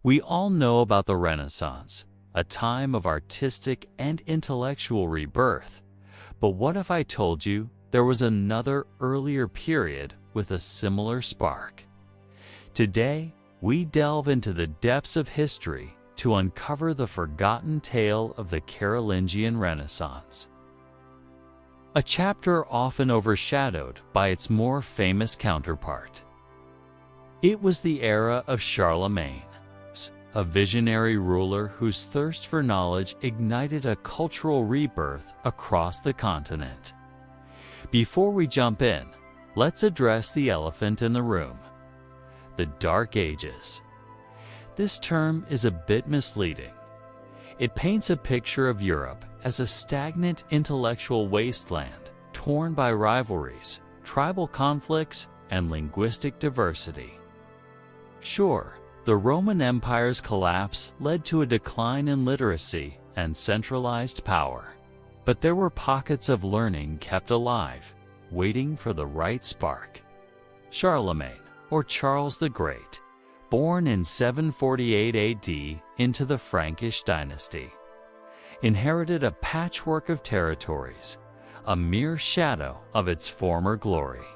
We all know about the Renaissance, a time of artistic and intellectual rebirth. But what if I told you there was another earlier period with a similar spark? Today, we delve into the depths of history to uncover the forgotten tale of the Carolingian Renaissance. A chapter often overshadowed by its more famous counterpart. It was the era of Charlemagne, a visionary ruler whose thirst for knowledge ignited a cultural rebirth across the continent. Before we jump in, let's address the elephant in the room: the Dark Ages. This term is a bit misleading. It paints a picture of Europe as a stagnant intellectual wasteland, torn by rivalries, tribal conflicts, and linguistic diversity. Sure, the Roman Empire's collapse led to a decline in literacy and centralized power. But there were pockets of learning kept alive, waiting for the right spark. Charlemagne, or Charles the Great, born in 748 AD into the Frankish dynasty, inherited a patchwork of territories, a mere shadow of its former glory.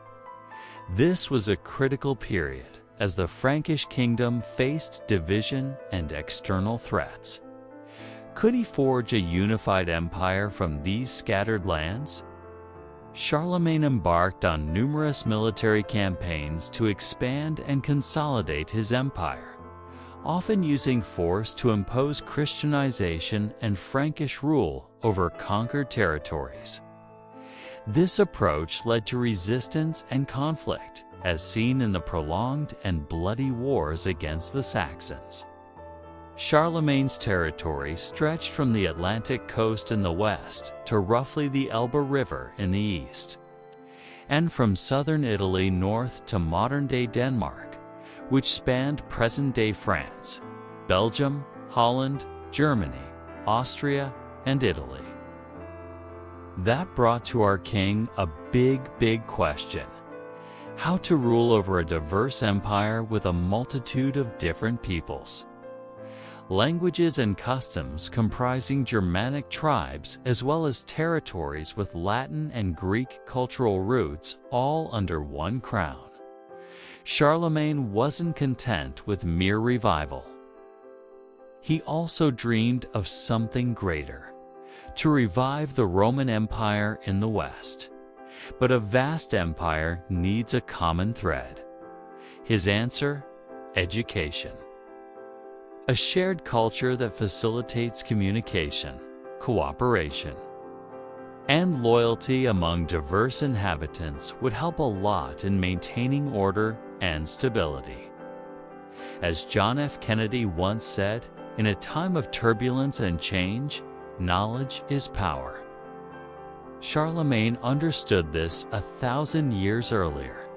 This was a critical period as the Frankish kingdom faced division and external threats. Could he forge a unified empire from these scattered lands? Charlemagne embarked on numerous military campaigns to expand and consolidate his empire, often using force to impose Christianization and Frankish rule over conquered territories. This approach led to resistance and conflict, as seen in the prolonged and bloody wars against the Saxons. Charlemagne's territory stretched from the Atlantic coast in the west to roughly the Elbe River in the east, and from southern Italy north to modern-day Denmark, which spanned present-day France, Belgium, Holland, Germany, Austria, and Italy. That brought to our king a big question: how to rule over a diverse empire with a multitude of different peoples, languages and customs comprising Germanic tribes, as well as territories with Latin and Greek cultural roots, all under one crown. Charlemagne wasn't content with mere revival. He also dreamed of something greater: to revive the Roman Empire in the West. But a vast empire needs a common thread. His answer: education. A shared culture that facilitates communication, cooperation, and loyalty among diverse inhabitants would help a lot in maintaining order and stability. As John F. Kennedy once said, in a time of turbulence and change, knowledge is power. Charlemagne understood this 1,000 years earlier.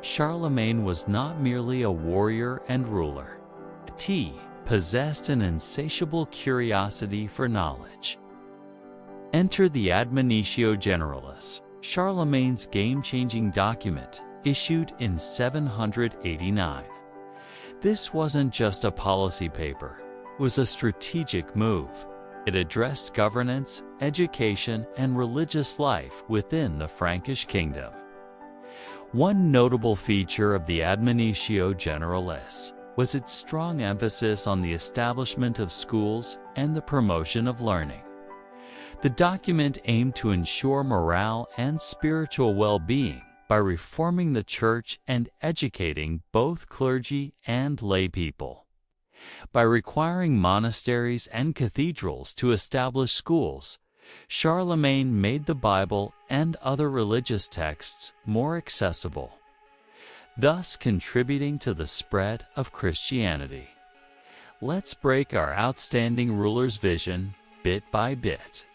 Charlemagne was not merely a warrior and ruler. He possessed an insatiable curiosity for knowledge. Enter the Admonitio Generalis, Charlemagne's game-changing document, issued in 789. This wasn't just a policy paper, it was a strategic move. It addressed governance, education, and religious life within the Frankish kingdom. One notable feature of the Admonitio Generalis was its strong emphasis on the establishment of schools and the promotion of learning. The document aimed to ensure morale and spiritual well-being by reforming the church and educating both clergy and lay people. By requiring monasteries and cathedrals to establish schools, Charlemagne made the Bible and other religious texts more accessible, thus contributing to the spread of Christianity. Let's break our outstanding ruler's vision bit by bit.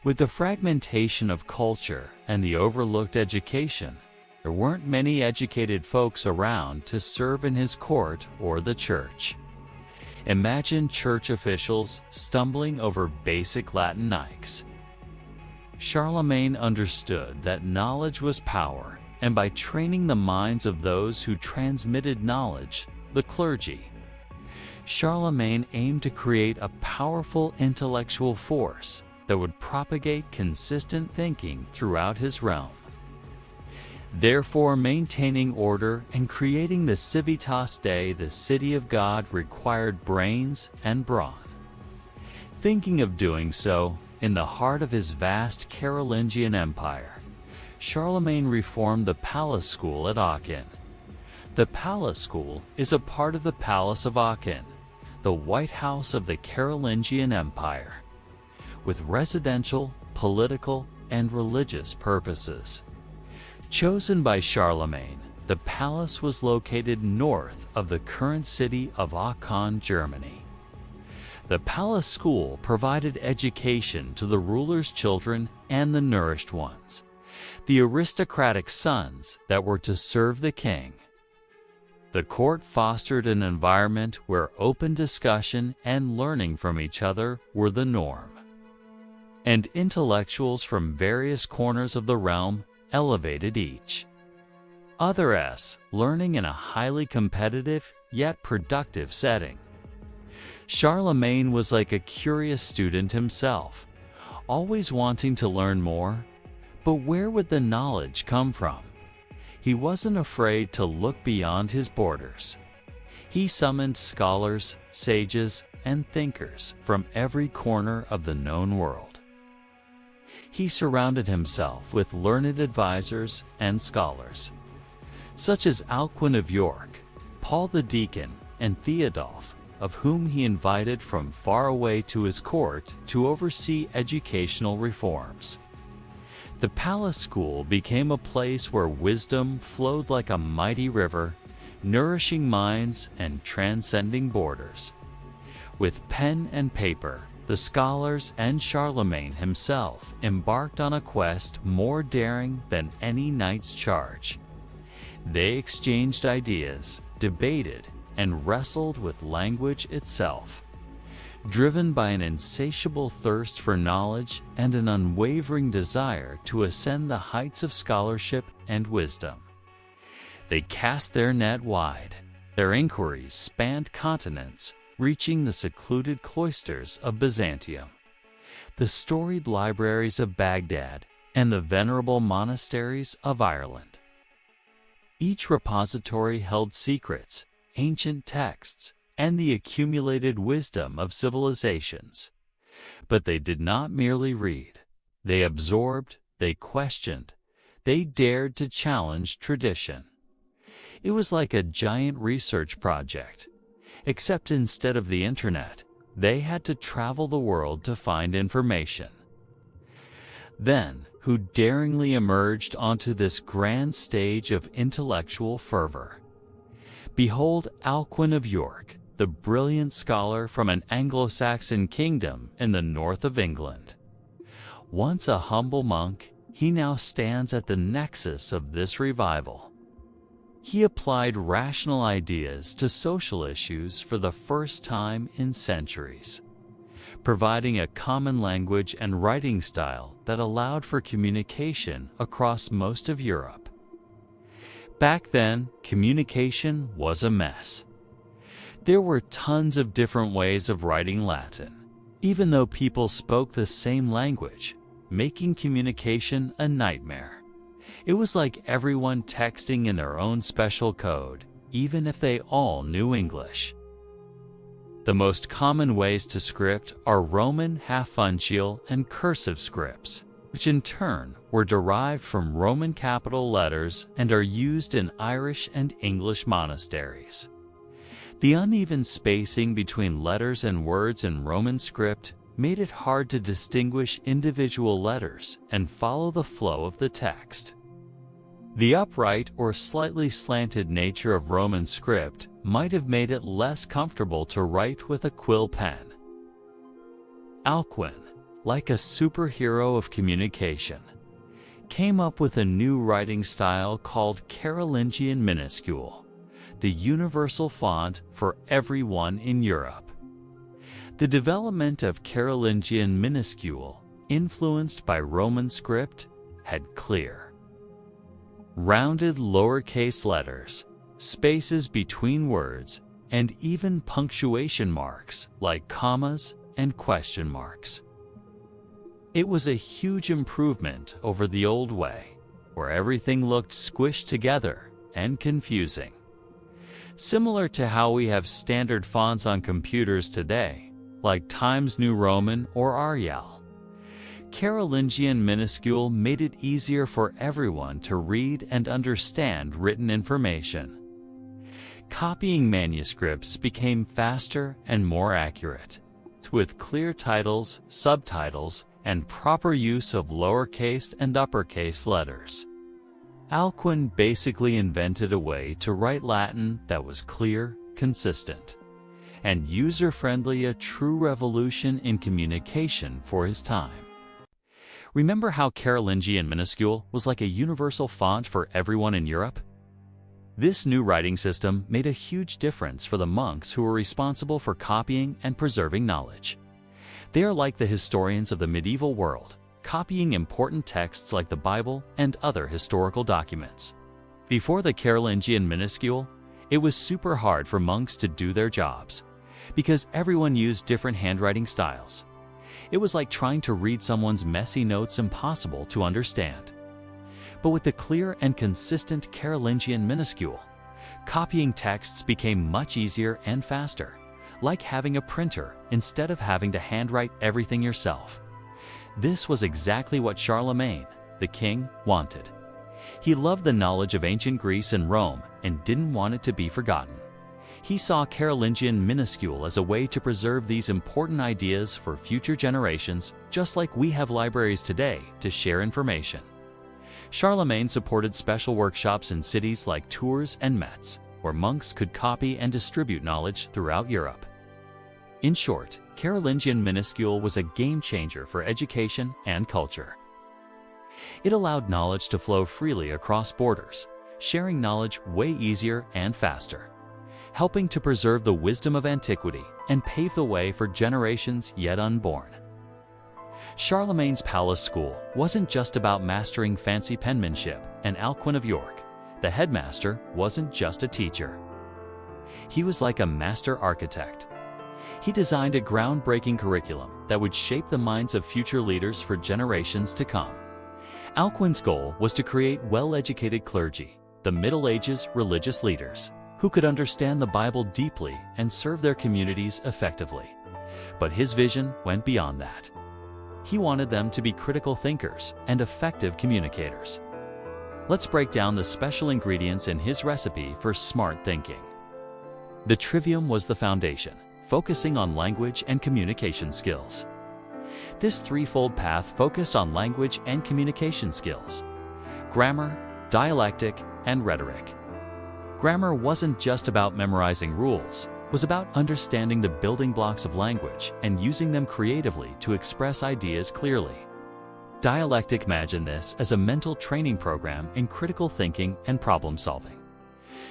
With the fragmentation of culture and the overlooked education, there weren't many educated folks around to serve in his court or the church. Imagine church officials stumbling over basic Latin Nikes. Charlemagne understood that knowledge was power, and by training the minds of those who transmitted knowledge, the clergy, Charlemagne aimed to create a powerful intellectual force that would propagate consistent thinking throughout his realm. Therefore, maintaining order and creating the civitas Dei, the city of God, required brains and brawn. Thinking of doing so, in the heart of his vast Carolingian Empire, Charlemagne reformed the palace school at Aachen. The palace school is a part of the Palace of Aachen, the White House of the Carolingian Empire, with residential, political, and religious purposes. Chosen by Charlemagne, the palace was located north of the current city of Aachen, Germany. The palace school provided education to the ruler's children and the nourished ones, the aristocratic sons that were to serve the king. The court fostered an environment where open discussion and learning from each other were the norm, and intellectuals from various corners of the realm elevated each other's learning in a highly competitive yet productive setting. Charlemagne was like a curious student himself, always wanting to learn more, but where would the knowledge come from? He wasn't afraid to look beyond his borders. He summoned scholars, sages, and thinkers from every corner of the known world. He surrounded himself with learned advisors and scholars, such as Alcuin of York, Paul the Deacon, and Theodulf, of whom he invited from far away to his court to oversee educational reforms. The palace school became a place where wisdom flowed like a mighty river, nourishing minds and transcending borders. With pen and paper, the scholars and Charlemagne himself embarked on a quest more daring than any knight's charge. They exchanged ideas, debated, and wrestled with language itself, driven by an insatiable thirst for knowledge and an unwavering desire to ascend the heights of scholarship and wisdom. They cast their net wide. Their inquiries spanned continents, reaching the secluded cloisters of Byzantium, the storied libraries of Baghdad, and the venerable monasteries of Ireland. Each repository held secrets, ancient texts, and the accumulated wisdom of civilizations. But they did not merely read. They absorbed, they questioned, they dared to challenge tradition. It was like a giant research project, except instead of the internet, they had to travel the world to find information. Then, who daringly emerged onto this grand stage of intellectual fervor? Behold Alcuin of York, the brilliant scholar from an Anglo-Saxon kingdom in the north of England. Once a humble monk, he now stands at the nexus of this revival. He applied rational ideas to social issues for the first time in centuries, providing a common language and writing style that allowed for communication across most of Europe. Back then, communication was a mess. There were tons of different ways of writing Latin, even though people spoke the same language, making communication a nightmare. It was like everyone texting in their own special code, even if they all knew English. The most common ways to script are Roman half-uncial and cursive scripts, which in turn were derived from Roman capital letters and are used in Irish and English monasteries. The uneven spacing between letters and words in Roman script made it hard to distinguish individual letters and follow the flow of the text. The upright or slightly slanted nature of Roman script might have made it less comfortable to write with a quill pen. Alcuin, like a superhero of communication, came up with a new writing style called Carolingian minuscule, the universal font for everyone in Europe. The development of Carolingian minuscule, influenced by Roman script, had clear, rounded lowercase letters, spaces between words, and even punctuation marks like commas and question marks. It was a huge improvement over the old way, where everything looked squished together and confusing. Similar to how we have standard fonts on computers today, like Times New Roman or Arial, Carolingian minuscule made it easier for everyone to read and understand written information. Copying manuscripts became faster and more accurate, with clear titles, subtitles, and proper use of lowercase and uppercase letters. Alcuin basically invented a way to write Latin that was clear, consistent, and user-friendly, a true revolution in communication for his time. Remember how Carolingian minuscule was like a universal font for everyone in Europe? This new writing system made a huge difference for the monks who were responsible for copying and preserving knowledge. They are like the historians of the medieval world, copying important texts like the Bible and other historical documents. Before the Carolingian minuscule, it was super hard for monks to do their jobs, because everyone used different handwriting styles. It was like trying to read someone's messy notes, impossible to understand. But with the clear and consistent Carolingian minuscule, copying texts became much easier and faster, like having a printer instead of having to handwrite everything yourself. This was exactly what Charlemagne, the king, wanted. He loved the knowledge of ancient Greece and Rome and didn't want it to be forgotten. He saw Carolingian minuscule as a way to preserve these important ideas for future generations, just like we have libraries today to share information. Charlemagne supported special workshops in cities like Tours and Metz, where monks could copy and distribute knowledge throughout Europe. In short, Carolingian minuscule was a game-changer for education and culture. It allowed knowledge to flow freely across borders, sharing knowledge way easier and faster, helping to preserve the wisdom of antiquity and pave the way for generations yet unborn. Charlemagne's palace school wasn't just about mastering fancy penmanship, and Alcuin of York, the headmaster, wasn't just a teacher. He was like a master architect. He designed a groundbreaking curriculum that would shape the minds of future leaders for generations to come. Alcuin's goal was to create well-educated clergy, the Middle Ages religious leaders, who could understand the Bible deeply and serve their communities effectively. But his vision went beyond that. He wanted them to be critical thinkers and effective communicators. Let's break down the special ingredients in his recipe for smart thinking. The trivium was the foundation, focusing on language and communication skills. This threefold path focused on language and communication skills: grammar, dialectic, and rhetoric. Grammar wasn't just about memorizing rules. It was about understanding the building blocks of language and using them creatively to express ideas clearly. Dialectic: imagine this as a mental training program in critical thinking and problem solving.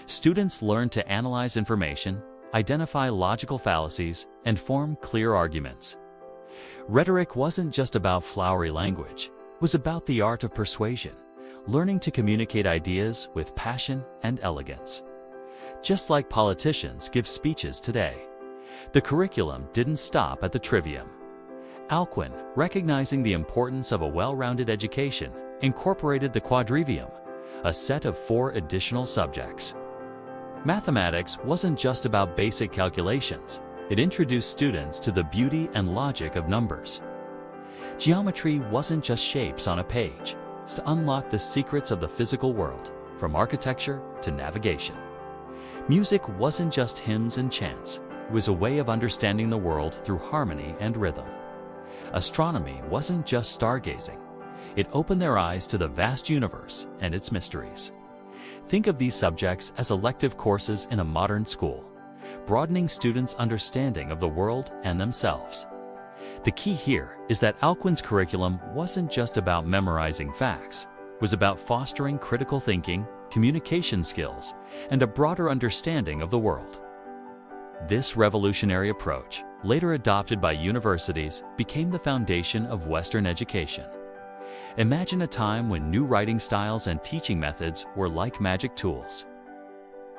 Students learn to analyze information, identify logical fallacies, and form clear arguments. Rhetoric wasn't just about flowery language. It was about the art of persuasion, learning to communicate ideas with passion and elegance. Just like politicians give speeches today, the curriculum didn't stop at the trivium. Alcuin, recognizing the importance of a well-rounded education, incorporated the quadrivium, a set of 4 additional subjects. Mathematics wasn't just about basic calculations. It introduced students to the beauty and logic of numbers. Geometry wasn't just shapes on a page. It's to unlock the secrets of the physical world, from architecture to navigation. Music wasn't just hymns and chants. It was a way of understanding the world through harmony and rhythm. Astronomy wasn't just stargazing. It opened their eyes to the vast universe and its mysteries. Think of these subjects as elective courses in a modern school, broadening students' understanding of the world and themselves. The key here is that Alcuin's curriculum wasn't just about memorizing facts. It was about fostering critical thinking, communication skills, and a broader understanding of the world. This revolutionary approach, later adopted by universities, became the foundation of Western education. Imagine a time when new writing styles and teaching methods were like magic tools.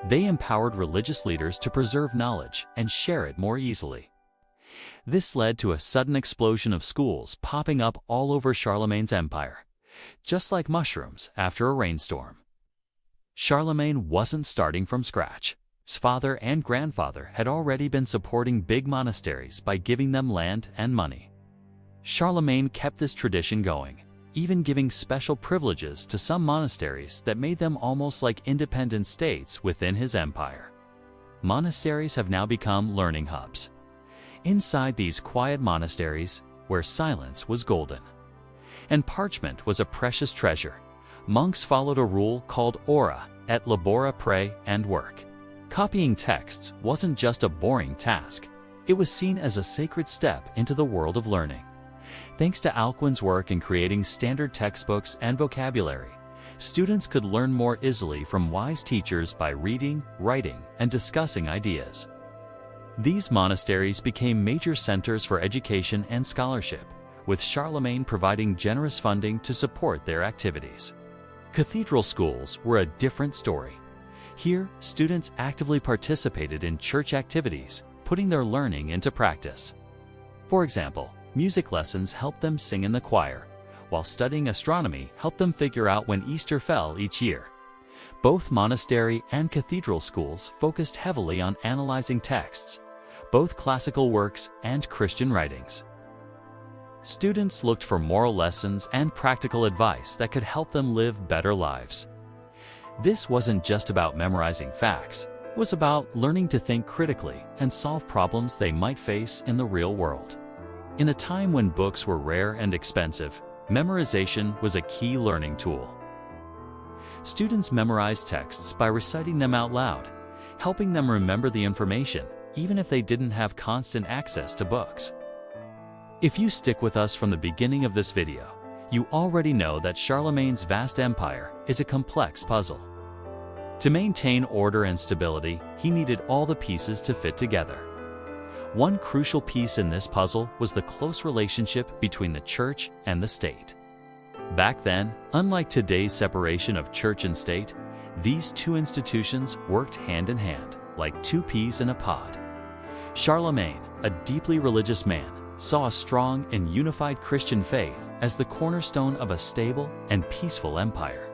They empowered religious leaders to preserve knowledge and share it more easily. This led to a sudden explosion of schools popping up all over Charlemagne's empire, just like mushrooms after a rainstorm. Charlemagne wasn't starting from scratch. His father and grandfather had already been supporting big monasteries by giving them land and money. Charlemagne kept this tradition going, even giving special privileges to some monasteries that made them almost like independent states within his empire. Monasteries have now become learning hubs. Inside these quiet monasteries, where silence was golden, and parchment was a precious treasure, monks followed a rule called ora, et labora, pray and work. Copying texts wasn't just a boring task. It was seen as a sacred step into the world of learning. Thanks to Alcuin's work in creating standard textbooks and vocabulary, students could learn more easily from wise teachers by reading, writing, and discussing ideas. These monasteries became major centers for education and scholarship, with Charlemagne providing generous funding to support their activities. Cathedral schools were a different story. Here, students actively participated in church activities, putting their learning into practice. For example, music lessons helped them sing in the choir, while studying astronomy helped them figure out when Easter fell each year. Both monastery and cathedral schools focused heavily on analyzing texts, both classical works and Christian writings. Students looked for moral lessons and practical advice that could help them live better lives. This wasn't just about memorizing facts. It was about learning to think critically and solve problems they might face in the real world. In a time when books were rare and expensive, memorization was a key learning tool. Students memorized texts by reciting them out loud, helping them remember the information, even if they didn't have constant access to books. If you stick with us from the beginning of this video, you already know that Charlemagne's vast empire is a complex puzzle. To maintain order and stability, he needed all the pieces to fit together. One crucial piece in this puzzle was the close relationship between the church and the state. Back then, unlike today's separation of church and state, these two institutions worked hand in hand, like two peas in a pod. Charlemagne, a deeply religious man, saw a strong and unified Christian faith as the cornerstone of a stable and peaceful empire.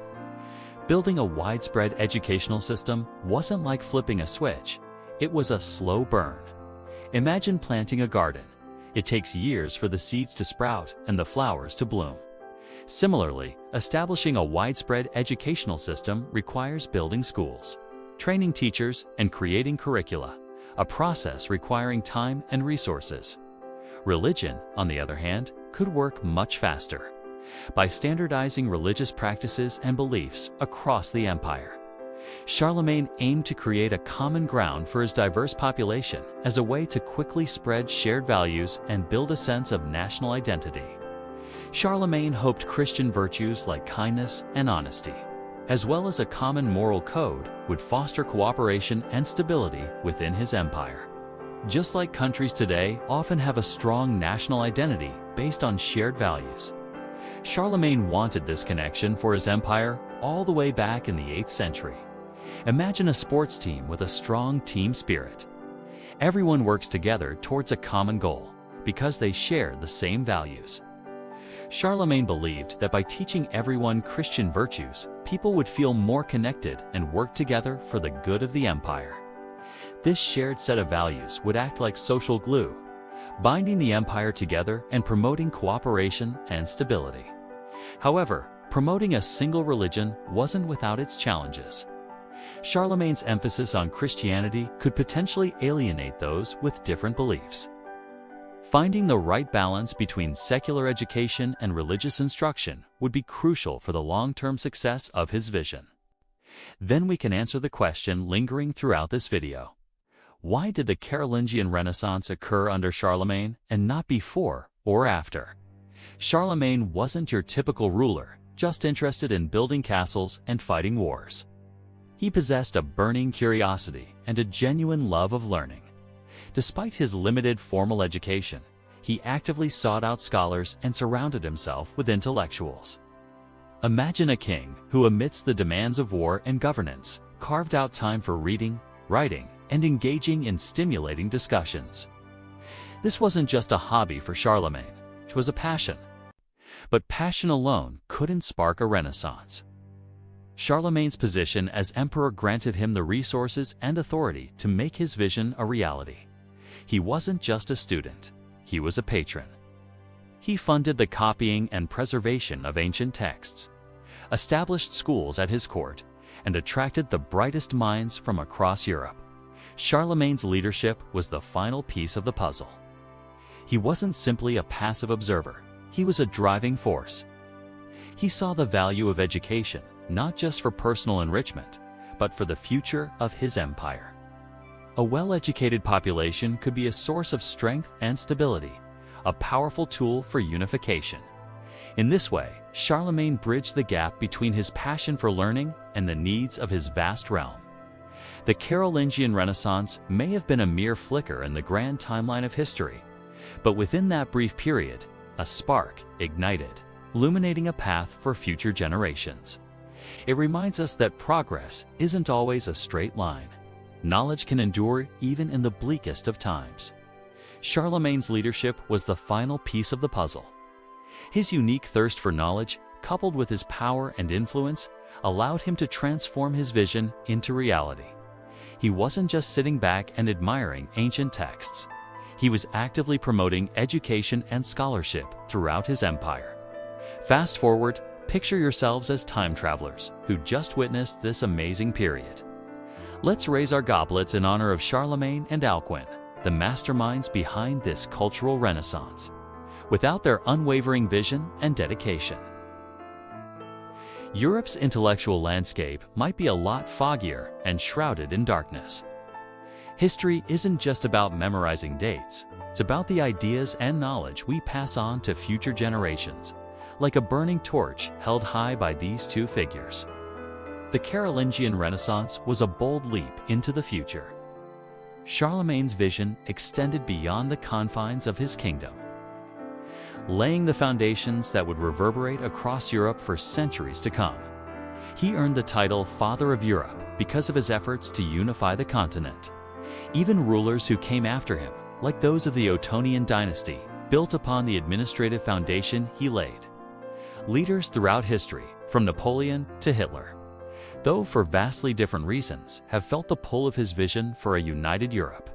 Building a widespread educational system wasn't like flipping a switch. It was a slow burn. Imagine planting a garden. It takes years for the seeds to sprout and the flowers to bloom. Similarly, establishing a widespread educational system requires building schools, training teachers, and creating curricula, a process requiring time and resources. Religion, on the other hand, could work much faster by standardizing religious practices and beliefs across the empire. Charlemagne aimed to create a common ground for his diverse population as a way to quickly spread shared values and build a sense of national identity. Charlemagne hoped Christian virtues like kindness and honesty, as well as a common moral code, would foster cooperation and stability within his empire. Just like countries today often have a strong national identity based on shared values, Charlemagne wanted this connection for his empire all the way back in the 8th century. Imagine a sports team with a strong team spirit. Everyone works together towards a common goal because they share the same values. Charlemagne believed that by teaching everyone Christian virtues, people would feel more connected and work together for the good of the empire. This shared set of values would act like social glue, binding the empire together and promoting cooperation and stability. However, promoting a single religion wasn't without its challenges. Charlemagne's emphasis on Christianity could potentially alienate those with different beliefs. Finding the right balance between secular education and religious instruction would be crucial for the long-term success of his vision. Then we can answer the question lingering throughout this video. Why did the Carolingian Renaissance occur under Charlemagne and not before or after? Charlemagne wasn't your typical ruler, just interested in building castles and fighting wars. He possessed a burning curiosity and a genuine love of learning. Despite his limited formal education, he actively sought out scholars and surrounded himself with intellectuals. Imagine a king who, amidst the demands of war and governance, carved out time for reading, writing, and engaging in stimulating discussions. This wasn't just a hobby for Charlemagne, it was a passion. But passion alone couldn't spark a renaissance. Charlemagne's position as emperor granted him the resources and authority to make his vision a reality. He wasn't just a student, he was a patron. He funded the copying and preservation of ancient texts, established schools at his court, and attracted the brightest minds from across Europe. Charlemagne's leadership was the final piece of the puzzle. He wasn't simply a passive observer, he was a driving force. He saw the value of education, not just for personal enrichment, but for the future of his empire. A well-educated population could be a source of strength and stability, a powerful tool for unification. In this way, Charlemagne bridged the gap between his passion for learning and the needs of his vast realm. The Carolingian Renaissance may have been a mere flicker in the grand timeline of history, but within that brief period, a spark ignited, illuminating a path for future generations. It reminds us that progress isn't always a straight line. Knowledge can endure even in the bleakest of times. Charlemagne's leadership was the final piece of the puzzle. His unique thirst for knowledge, coupled with his power and influence, allowed him to transform his vision into reality. He wasn't just sitting back and admiring ancient texts. He was actively promoting education and scholarship throughout his empire. Fast forward, picture yourselves as time travelers who just witnessed this amazing period. Let's raise our goblets in honor of Charlemagne and Alcuin, the masterminds behind this cultural renaissance. Without their unwavering vision and dedication, Europe's intellectual landscape might be a lot foggier and shrouded in darkness. History isn't just about memorizing dates, it's about the ideas and knowledge we pass on to future generations, like a burning torch held high by these two figures. The Carolingian Renaissance was a bold leap into the future. Charlemagne's vision extended beyond the confines of his kingdom, laying the foundations that would reverberate across Europe for centuries to come. He earned the title Father of Europe because of his efforts to unify the continent. Even rulers who came after him, like those of the Ottonian dynasty, built upon the administrative foundation he laid. Leaders throughout history, from Napoleon to Hitler, though for vastly different reasons, have felt the pull of his vision for a united Europe.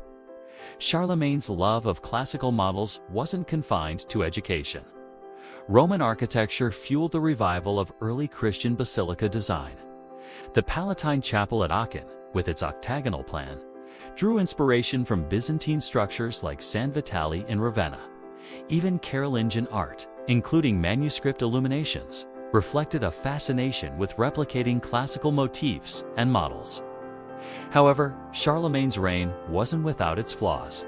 Charlemagne's love of classical models wasn't confined to education. Roman architecture fueled the revival of early Christian basilica design. The Palatine Chapel at Aachen, with its octagonal plan, drew inspiration from Byzantine structures like San Vitale in Ravenna. Even Carolingian art, including manuscript illuminations, reflected a fascination with replicating classical motifs and models. However, Charlemagne's reign wasn't without its flaws.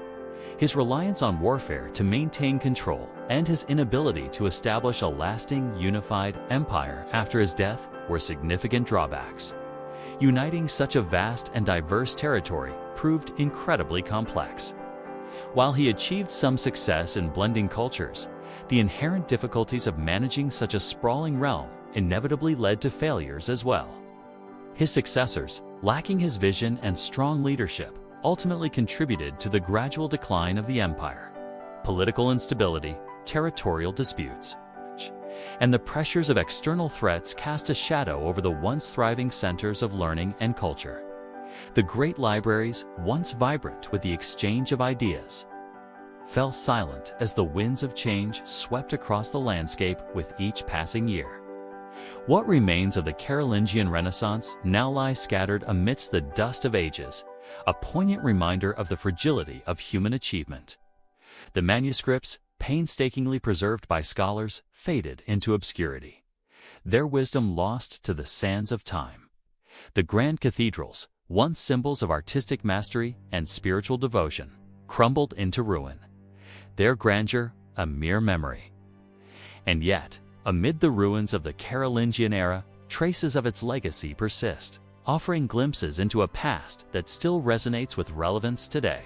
His reliance on warfare to maintain control and his inability to establish a lasting, unified empire after his death were significant drawbacks. Uniting such a vast and diverse territory proved incredibly complex. While he achieved some success in blending cultures, the inherent difficulties of managing such a sprawling realm inevitably led to failures as well. His successors, lacking his vision and strong leadership, ultimately contributed to the gradual decline of the empire. Political instability, territorial disputes, and the pressures of external threats cast a shadow over the once thriving centers of learning and culture. The great libraries, once vibrant with the exchange of ideas, fell silent as the winds of change swept across the landscape with each passing year. What remains of the Carolingian Renaissance now lies scattered amidst the dust of ages, a poignant reminder of the fragility of human achievement. The manuscripts, painstakingly preserved by scholars, faded into obscurity, their wisdom lost to the sands of time. The grand cathedrals, once symbols of artistic mastery and spiritual devotion, crumbled into ruin, their grandeur a mere memory. And yet, amid the ruins of the Carolingian era, traces of its legacy persist, offering glimpses into a past that still resonates with relevance today.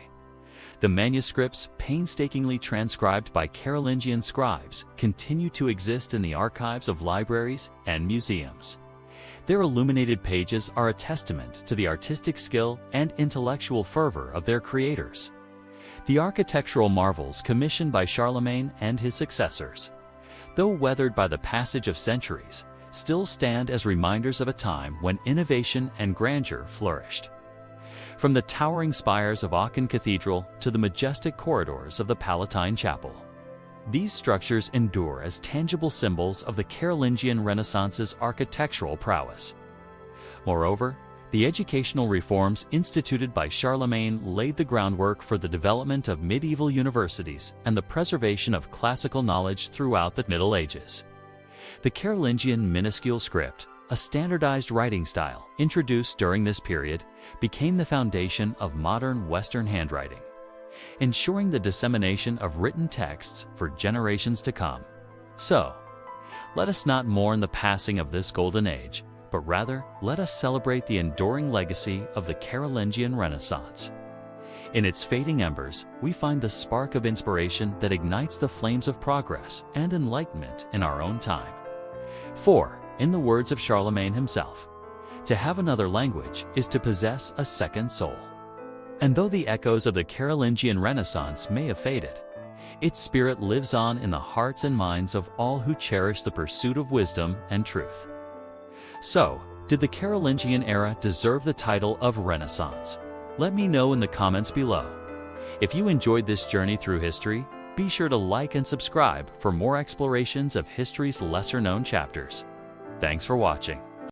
The manuscripts, painstakingly transcribed by Carolingian scribes, continue to exist in the archives of libraries and museums. Their illuminated pages are a testament to the artistic skill and intellectual fervor of their creators. The architectural marvels commissioned by Charlemagne and his successors, though weathered by the passage of centuries, still stand as reminders of a time when innovation and grandeur flourished. From the towering spires of Aachen Cathedral to the majestic corridors of the Palatine Chapel, these structures endure as tangible symbols of the Carolingian Renaissance's architectural prowess. Moreover, the educational reforms instituted by Charlemagne laid the groundwork for the development of medieval universities and the preservation of classical knowledge throughout the Middle Ages. The Carolingian minuscule script, a standardized writing style introduced during this period, became the foundation of modern Western handwriting, ensuring the dissemination of written texts for generations to come. So, let us not mourn the passing of this golden age, but rather let us celebrate the enduring legacy of the Carolingian Renaissance. In its fading embers, we find the spark of inspiration that ignites the flames of progress and enlightenment in our own time. For, in the words of Charlemagne himself, to have another language is to possess a second soul. And though the echoes of the Carolingian Renaissance may have faded, its spirit lives on in the hearts and minds of all who cherish the pursuit of wisdom and truth. So, did the Carolingian era deserve the title of Renaissance? Let me know in the comments below. If you enjoyed this journey through history, be sure to like and subscribe for more explorations of history's lesser-known chapters. Thanks for watching.